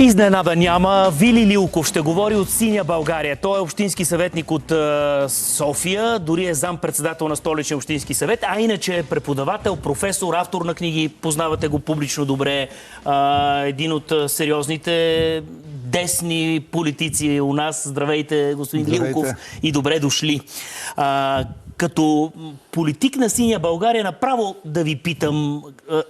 Изненада няма. Вили Лилков ще говори от Синя България. Той е общински съветник от София, дори е зам-председател на Столичния общински съвет, а иначе е преподавател, професор, автор на книги. Познавате го публично добре. Един от сериозните десни политици у нас. Здравейте, господин Лилков, и добре дошли. Като политик на Синя България, направо да ви питам,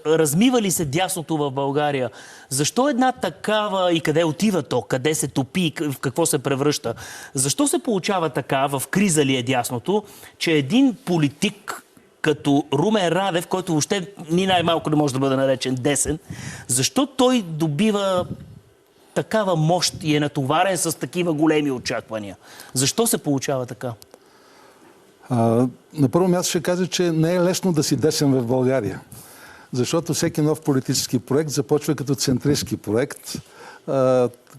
размива ли се дясното в България? Защо една такава и къде отива то? Къде се топи? В какво се превръща? Защо се получава така, в криза ли е дясното, че един политик като Румен Радев, който въобще ни най-малко не може да бъде наречен десен, защо той добива такава мощ и е натоварен с такива големи очаквания? Защо се получава така? На първо място ще кажа, че не е лесно да си десен в България. Защото всеки нов политически проект започва като центристски проект.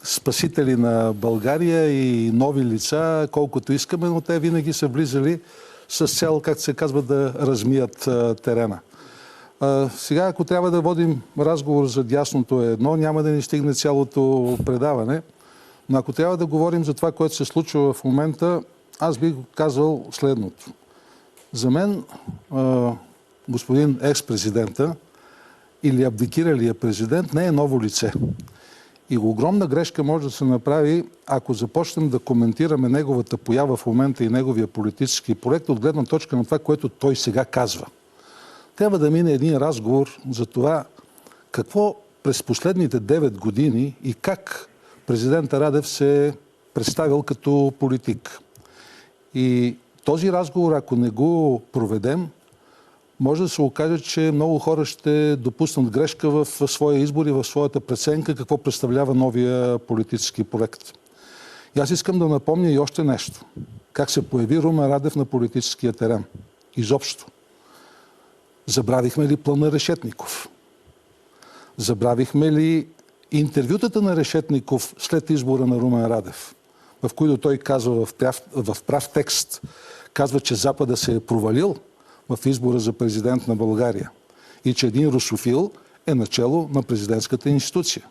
Спасители на България и нови лица, колкото искаме, но те винаги са влизали с цел, както се казва, да размият терена. Сега, ако трябва да водим разговор за дясното едно, няма да ни стигне цялото предаване. Но ако трябва да говорим за това, което се случва в момента, аз бих казал следното. За мен господин екс-президента или абдикиралия президент не е ново лице. И огромна грешка може да се направи, ако започнем да коментираме неговата поява в момента и неговия политически проект от гледна точка на това, което той сега казва. Трябва да мине един разговор за това какво през последните 9 години и как президента Радев се е представил като политик. И този разговор, ако не го проведем, може да се окаже, че много хора ще допуснат грешка в своя избор и в своята преценка какво представлява новия политически проект. И аз искам да напомня и още нещо. Как се появи Румен Радев на политическия терен. Изобщо. Забравихме ли плана Решетников? Забравихме ли интервютата на Решетников след избора на Румен Радев, в които той казва в прав текст, казва, че Запада се е провалил в избора за президент на България и че един русофил е начело на президентската институция.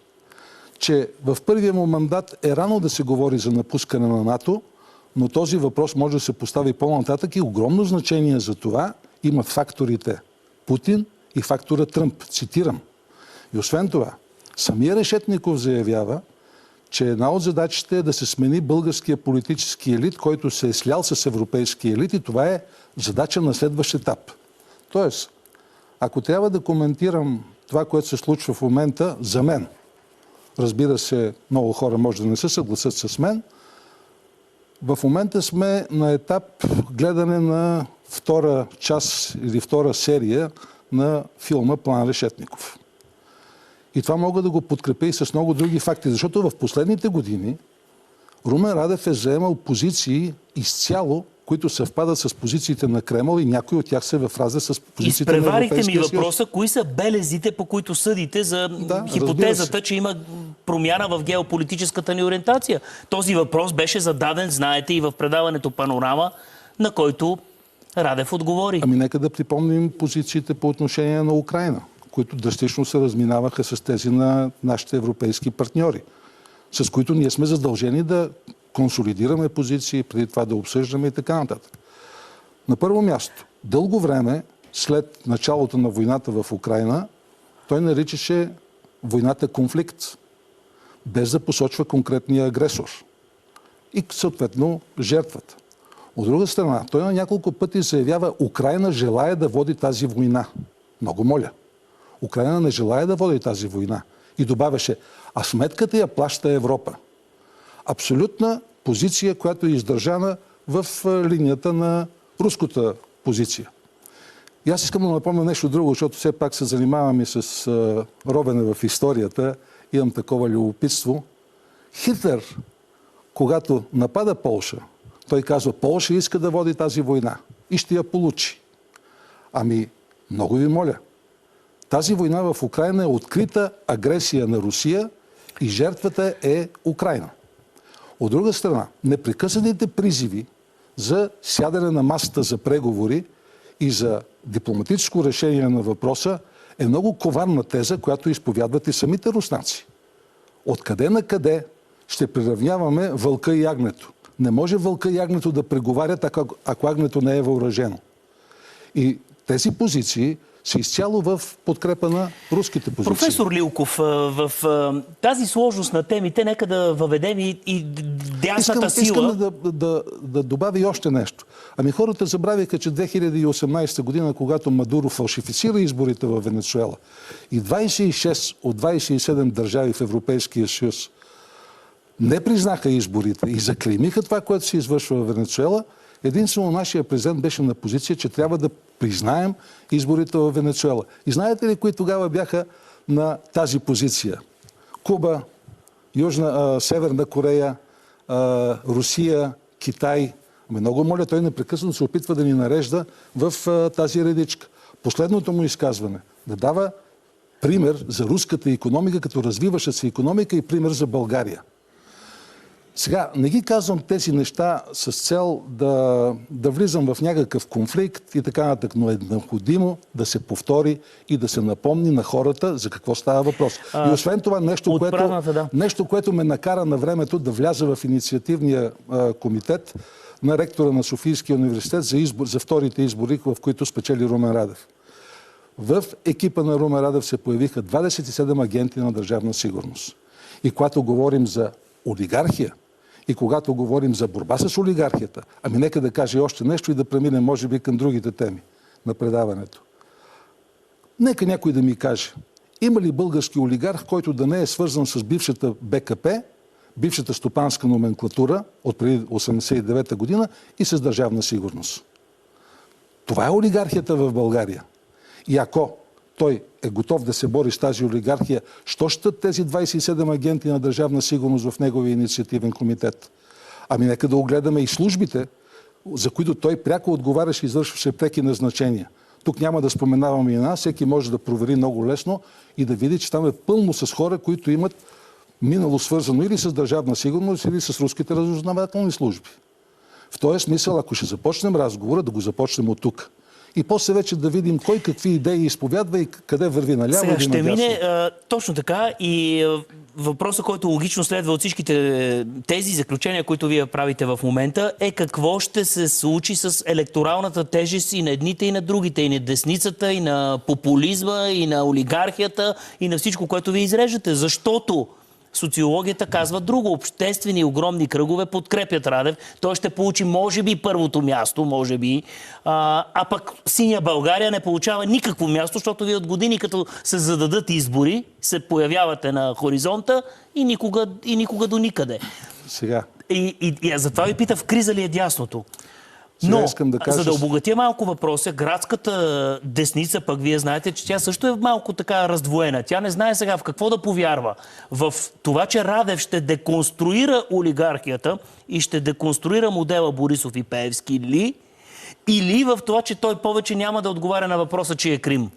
Че в първия му мандат е рано да се говори за напускане на НАТО, но този въпрос може да се постави по-нататък и огромно значение за това имат факторите Путин и фактора Тръмп. Цитирам. И освен това, самия Решетников заявява, че една от задачите е да се смени българския политически елит, който се е слял с европейския елит, и това е задача на следващ етап. Тоест, ако трябва да коментирам това, което се случва в момента, за мен, разбира се, много хора може да не се съгласят с мен, в момента сме на етап гледане на втора част или втора серия на филма План Решетников. И това мога да го подкрепя и с много други факти, защото в последните години Румен Радев е заемал позиции изцяло, които съвпадат с позициите на Кремъл и някои от тях са в разрез с позициите на Европейския съюз. Изпреварихте ми въпроса, кои са белезите, по които съдите за хипотезата, че има промяна в геополитическата ни ориентация. Този въпрос беше зададен, знаете, и в предаването Панорама, на който Радев отговори. Ами нека да припомним позициите по отношение на Украйна, които драстично се разминаваха с тези на нашите европейски партньори, с които ние сме задължени да консолидираме позиции, преди това да обсъждаме и така нататък. На първо място, дълго време след началото на войната в Украйна, той наричаше войната конфликт, без да посочва конкретния агресор и съответно жертвата. От друга страна, той на няколко пъти заявява: Украйна желае да води тази война. Много моля. Украйна не желая да води тази война. И добавяше: а сметката я плаща Европа. Абсолютна позиция, която е издържана в линията на руската позиция. И аз искам да напомня нещо друго, защото все пак се занимавам и с ровене в историята. Имам такова любопитство. Хитлер, когато напада Полша, той казва: Полша иска да води тази война и ще я получи. Ами, много ви моля, тази война в Украйна е открита агресия на Русия и жертвата е Украйна. От друга страна, непрекъснатите призиви за сядане на масата за преговори и за дипломатическо решение на въпроса е много коварна теза, която изповядват и самите руснаци. Откъде на къде ще приравняваме вълка и агнето? Не може вълка и агнето да преговарят, ако агнето не е въоръжено. И тези позиции са изцяло в подкрепа на руските позиции. Професор Лилков, в тази сложност на темите, нека да въведем и дясната сила. Искам да добавя и още нещо. Ами хората забравиха, че 2018 година, когато Мадуро фалшифицира изборите в Венецуела и 26 от 27 държави в Европейския съюз не признаха изборите и заклеймиха това, което се извършва в Венецуела, единствено нашия президент беше на позиция, че трябва да признаем изборите в Венецуела. И знаете ли кои тогава бяха на тази позиция? Куба, Северна Корея, Русия, Китай. Много моля, той непрекъснато се опитва да ни нарежда в тази редичка. Последното му изказване да дава пример за руската икономика, като развиваща се икономика и пример за България. Сега, не ги казвам тези неща с цел да влизам в някакъв конфликт и така нататък, но е необходимо да се повтори и да се напомни на хората за какво става въпрос. И освен това, нещо, което ме накара на времето да вляза в инициативния комитет на ректора на Софийския университет за вторите избори, в които спечели Румен Радев. В екипа на Румен Радев се появиха 27 агенти на Държавна сигурност. И когато говорим за олигархия и когато говорим за борба с олигархията, ами нека да кажа още нещо и да преминем, може би, към другите теми на предаването. Нека някой да ми каже, има ли български олигарх, който да не е свързан с бившата БКП, бившата стопанска номенклатура от преди 1989 година и с Държавна сигурност? Това е олигархията в България. И ако той е готов да се бори с тази олигархия, що щат тези 27 агенти на Държавна сигурност в неговия инициативен комитет? Ами нека да огледаме и службите, за които той пряко отговаряше и извършваше преки назначения. Тук няма да споменавам имена, всеки може да провери много лесно и да види, че там е пълно с хора, които имат минало свързано или с Държавна сигурност, или с руските разузнавателни служби. В този смисъл, ако ще започнем разговора, да го започнем от тук. И после вече да видим кой какви идеи изповядва и къде върви наляво. Сега ще мине точно така и въпросът, който логично следва от всичките тези заключения, които вие правите в момента, е какво ще се случи с електоралната тежест и на едните, и на другите, и на десницата, и на популизма, и на олигархията, и на всичко, което ви изреждате. Защото социологията казва друго. Обществени огромни кръгове подкрепят Радев. Той ще получи, може би, първото място, може би. А пък Синя България не получава никакво място, защото вие от години, като се зададат избори, се появявате на хоризонта и никога до никъде. Сега. И затова ви пита, в криза ли е дясното? Но, за да обогатя малко въпроса, градската десница, пък вие знаете, че тя също е малко така раздвоена. Тя не знае сега в какво да повярва. В това, че Радев ще деконструира олигархията и ще деконструира модела Борисов и Пеевски ли, или в това, че той повече няма да отговаря на въпроса, че е Крим,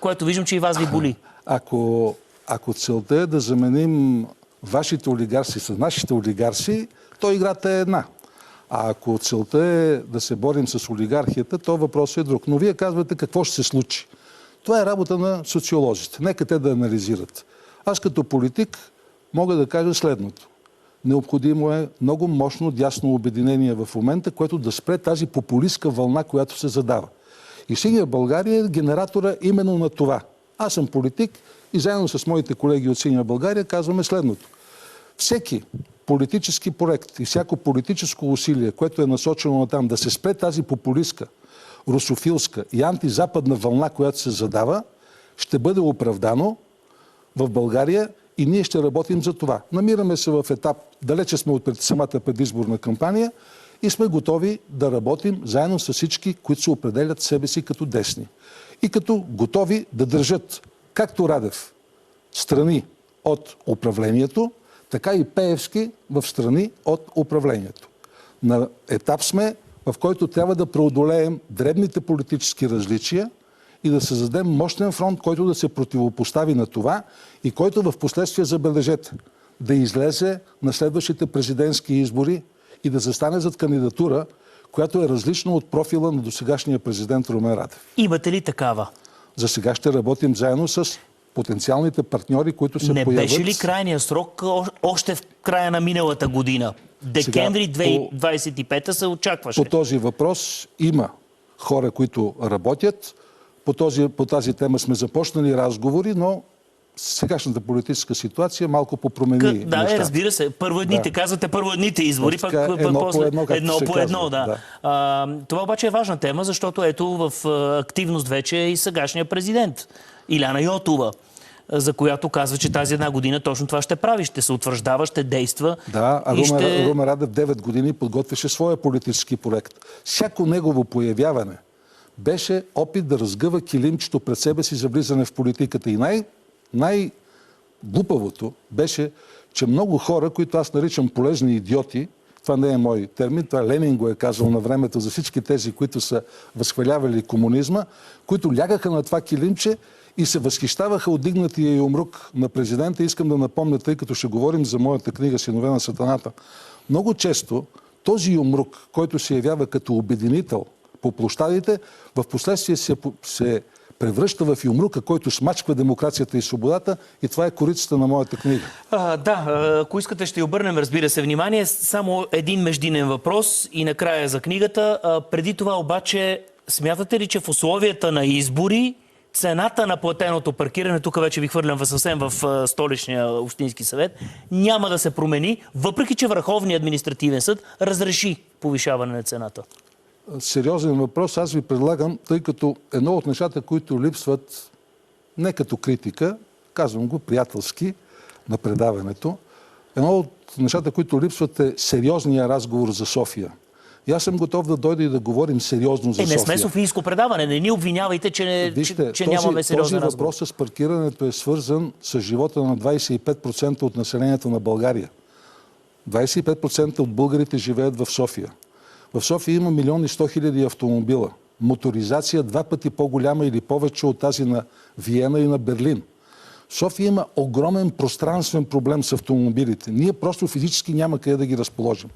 което виждам, че и вас ви боли. Ако целта е да заменим вашите олигарси с нашите олигарси, то играта е една. А ако целта е да се борим с олигархията, то въпросът е друг. Но вие казвате какво ще се случи. Това е работа на социолозите. Нека те да анализират. Аз като политик мога да кажа следното. Необходимо е много мощно дясно обединение в момента, което да спре тази популистка вълна, която се задава. И Синя България е генератора именно на това. Аз съм политик и заедно с моите колеги от Синя България казваме следното. Всеки политически проект и всяко политическо усилие, което е насочено на там да се спре тази популистка, русофилска и антизападна вълна, която се задава, ще бъде оправдано в България и ние ще работим за това. Намираме се в етап, далече сме от самата предизборна кампания и сме готови да работим заедно с всички, които се определят себе си като десни. И като готови да държат, както Радев, страни от управлението, така и Пеевски в страни от управлението. На етап сме, в който трябва да преодолеем дребните политически различия и да създадем мощен фронт, който да се противопостави на това и който в последствие, забележете, да излезе на следващите президентски избори и да застане зад кандидатура, която е различна от профила на досегашния президент Румен Радев. Имате ли такава? За сега ще работим заедно с потенциалните партньори, които се Не появят... беше ли крайния срок още в края на миналата година? Декември 2025 се очакваше. По този въпрос има хора, които работят. По тази тема сме започнали разговори, но сегашната политическа ситуация малко попромени нещата. Разбира се. Първодните, казвате първодните избори, пък едно по едно. Да. Това обаче е важна тема, защото ето в активност вече е и сегашния президент Иляна Йотова, за която казва, че тази една година точно това ще прави. Ще се утвърждава, ще действа. Да, а Румен Радев 9 години подготвяше своя политически проект. Всяко негово появяване беше опит да разгъва килимчето пред себе си за влизане в политиката. И най-глупавото беше, че много хора, които аз наричам полезни идиоти, това не е мой термин, това Ленин го е казал на времето за всички тези, които са възхвалявали комунизма, които лягаха на това килимче и се възхищаваха от дигнатия юмрук на президента. Искам да напомня, тъй като ще говорим за моята книга "Синове на сатаната". Много често този юмрук, който се явява като обединител по площадите, в последствие се превръща в юмрука, който смачква демокрацията и свободата, и това е корицата на моята книга. Ако искате, ще обърнем, разбира се, внимание. Само един междинен въпрос и накрая за книгата. Преди това обаче, смятате ли, че в условията на избори цената на платеното паркиране, тук вече ви хвърлям съвсем в столичния общински съвет, няма да се промени, въпреки че Върховният административен съд разреши повишаване на цената? Сериозен въпрос. Аз ви предлагам, тъй като едно от нещата, които липсват, не като критика, казвам го приятелски на предаването, едно от нещата, които липсват, е сериозния разговор за София. И аз съм готов да дойда и да говорим сериозно за София. Не сме софийско предаване. Не ни обвинявайте, че нямаме сериозен разговор. Този въпрос с паркирането е свързан с живота на 25% от населението на България. 25% от българите живеят в София. В София има 1 100 000 автомобила. Моторизация 2 пъти по-голяма или повече от тази на Виена и на Берлин. В София има огромен пространствен проблем с автомобилите. Ние просто физически няма къде да ги разположим.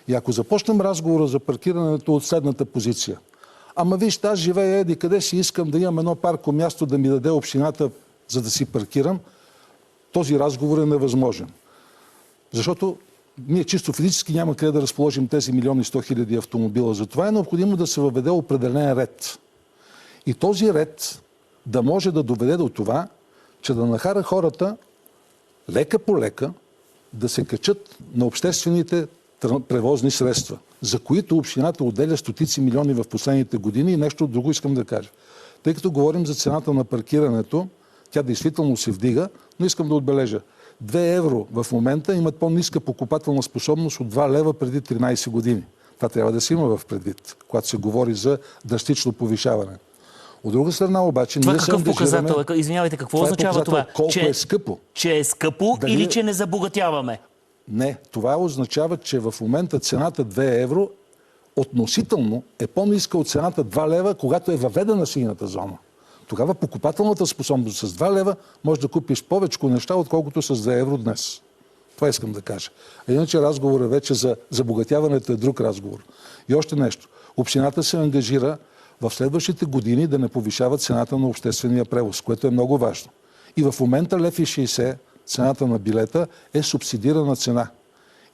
И ако започнем разговора за паркирането от следната позиция: ама вижте, аз живея еди къде си, искам да имам едно парко място да ми даде общината, за да си паркирам, този разговор е невъзможен. Защото ние чисто физически няма къде да разположим тези 1 100 000 автомобила. Затова е необходимо да се въведе определен ред. И този ред да може да доведе до това, че да накара хората лека по лека да се качат на обществените превозни средства, за които общината отделя стотици милиони в последните години. И нещо друго искам да кажа. Тъй като говорим за цената на паркирането, тя действително се вдига, но искам да отбележа: 2 евро в момента имат по-ниска покупателна способност от 2 лева преди 13 години. Това трябва да се има в предвид, когато се говори за драстично повишаване. От друга страна обаче... Това какъв показател е? Извинявайте, какво означава това? Колко е скъпо? Че е скъпо или че не забогатяваме? Не, това означава, че в момента цената 2 евро относително е по-ниска от цената 2 лева, когато е въведена синята зона. Тогава покупателната способност с 2 лева може да купиш повече неща, отколкото с 2 евро днес. Това искам да кажа. А иначе разговорът вече за забогатяването е друг разговор. И още нещо. Общината се ангажира в следващите години да не повишава цената на обществения превоз, което е много важно. И в момента 1,60 лв. Цената на билета е субсидирана цена.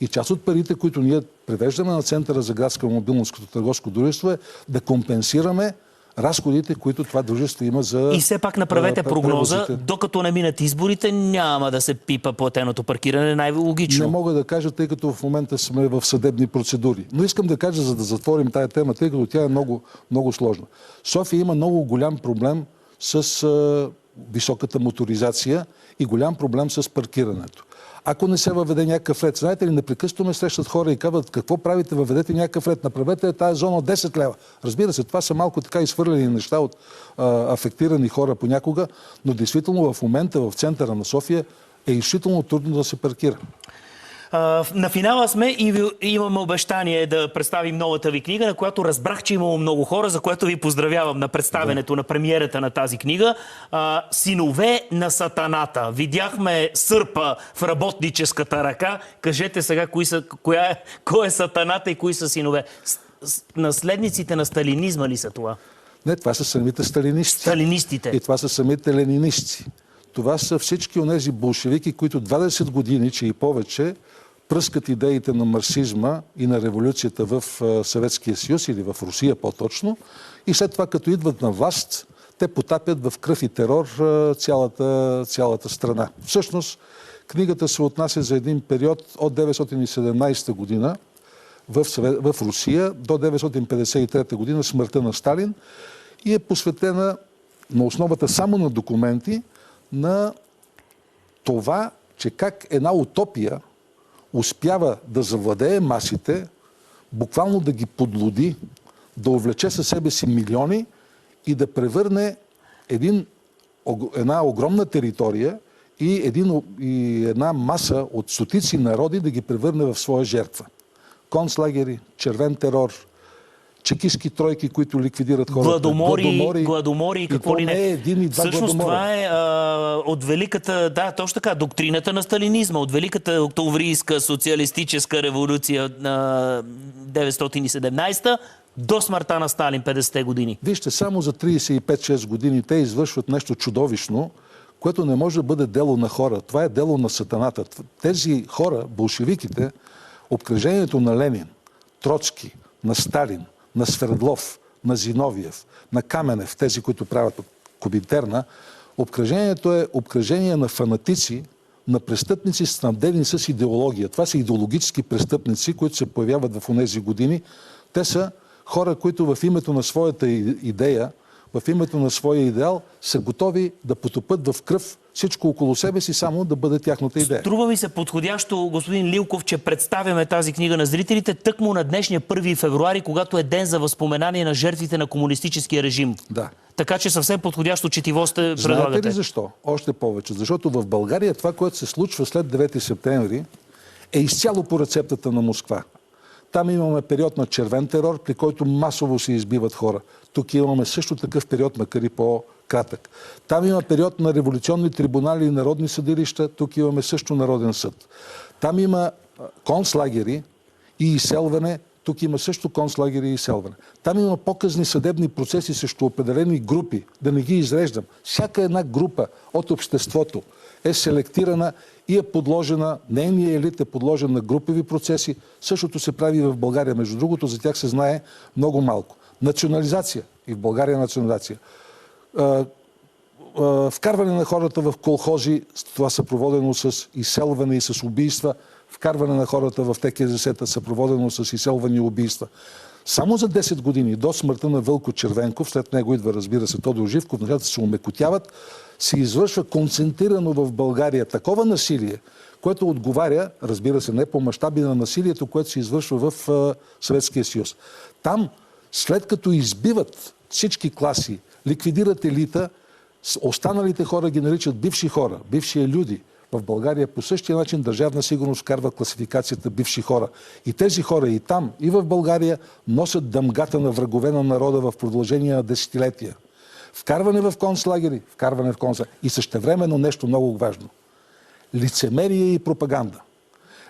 И част от парите, които ние превеждаме на Центъра за градска мобилност като търговско дружество, е да компенсираме разходите, които това дружество има за... И все пак направете прогноза, докато не минат изборите, няма да се пипа платеното паркиране, най-логично. Не мога да кажа, тъй като в момента сме в съдебни процедури. Но искам да кажа, за да затворим тая тема, тъй като тя е много, много сложна. София има много голям проблем с високата моторизация и голям проблем с паркирането. Ако не се въведе някакъв ред, знаете ли, непрекъснато ме срещат хора и казват: какво правите, въведете някакъв ред, направете тази зона от 10 лева. Разбира се, това са малко така изхвърлени неща от афектирани хора понякога, но действително в момента в центъра на София е изключително трудно да се паркира. На финала сме и имаме обещание да представим новата ви книга, на която разбрах, че имало много хора, за което ви поздравявам на представенето на премиерата на тази книга. "Синове на сатаната". Видяхме сърпа в работническата ръка. Кажете сега кой е сатаната и кои са синове. Наследниците на сталинизма ли са това? Не, това са самите сталинисти. Сталинистите. И това са самите ленинисти. Това са всички онези болшевики, които 20 години, че и повече, пръскат идеите на марксизма и на революцията в Съветския съюз или в Русия по-точно. И след това, като идват на власт, те потапят в кръв и терор цялата страна. Всъщност, книгата се отнася за един период от 1917 година в Русия до 1953 година, смъртта на Сталин, и е посветена на основата само на документи на това, че как една утопия успява да завладее масите, буквално да ги подлуди, да увлече със себе си милиони и да превърне една огромна територия и една маса от стотици народи да ги превърне в своя жертва. Концлагери, червен терор, чекистки тройки, които ликвидират хората. Гладомори и какво ли не. Не е един и два Всъщност гладомора. това е от великата, да, точно така, доктрината на сталинизма, от великата октомврийска социалистическа революция на 1917 до смъртта на Сталин 50-те години. Вижте, само за 35-6 години те извършват нещо чудовищно, което не може да бъде дело на хора. Това е дело на сатаната. Тези хора, болшевиките, обкръжението на Ленин, Троцки, на Сталин, на Свердлов, на Зиновиев, на Каменев, тези, които правят Коминтерна, обкръжението е обкръжение на фанатици, на престъпници, снабдени с идеология. Това са идеологически престъпници, които се появяват в онези години. Те са хора, които в името на своята идея, в името на своя идеал, са готови да потопят в кръв всичко около себе си, само да бъде тяхната идея. Струва ми се подходящо, господин Лилков, че представяме тази книга на зрителите тъкмо на днешния 1 февруари, когато е ден за възпоменание на жертвите на комунистическия режим. Да. Така че съвсем подходящо четиво сте предлагате. Знаете ли защо? Още повече. Защото в България това, което се случва след 9 септември, е изцяло по рецептата на Москва. Там имаме период на червен терор, при който масово се избиват хора. Тук имаме също такъв период, макар и по-кратък. Там има период на революционни трибунали и народни съдилища, тук имаме също народен съд. Там има концлагери и изселване, тук има също концлагери и изселване. Там има показни съдебни процеси срещу определени групи, да не ги изреждам. Всяка една група от обществото е селектирана и е подложена, нейният елит е подложен на групови процеси. Същото се прави и в България. Между другото, за тях се знае много малко. Национализация. И в България национализация. Вкарване на хората в колхози, това съпроводено с изселване и с убийства. Вкарване на хората в ТКЗС-та, съпроводено с изселване и убийства. Само за 10 години до смъртта на Вълко Червенков, след него идва, разбира се, Тодор Живков, нещата се умекотяват, се извършва концентрирано в България такова насилие, което отговаря, разбира се, не по мащаби на насилието, което се извършва в Съветския съюз. Там, след като избиват всички класи, ликвидират елита, останалите хора ги наричат бивши хора, бивши люди. В България по същия начин Държавна сигурност вкарва класификацията бивши хора. И тези хора и там, и в България носят дъмгата на врагове на народа в продължение на десетилетия. Вкарване в концлагери, вкарване в концлагери. И същевременно нещо много важно. Лицемерие и пропаганда.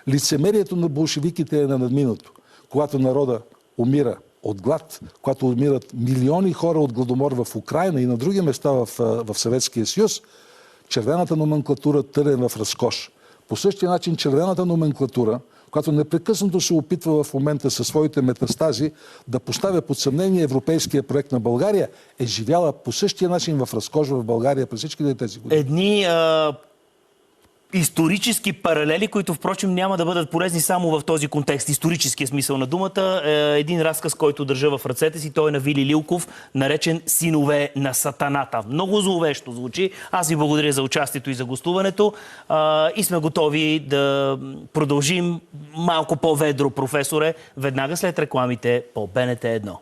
Лицемерието на болшевиките е на надминато. Когато народа умира от глад, когато умират милиони хора от гладомор в Украйна и на други места в Съветския съюз, червената номенклатура тъне в разкош. По същия начин червената номенклатура, която непрекъснато се опитва в момента със своите метастази да поставя под съмнение европейския проект на България, е живяла по същия начин в разкош в България през всичките тези години. Едни исторически паралели, които впрочем няма да бъдат полезни само в този контекст. Историческия смисъл на думата е един разказ, който държа в ръцете си. Той е на Вили Лилков, наречен "Синове на сатаната". Много зловещо звучи. Аз ви благодаря за участието и за гостуването. И сме готови да продължим малко по-ведро, професоре, веднага след рекламите по БНТ 1.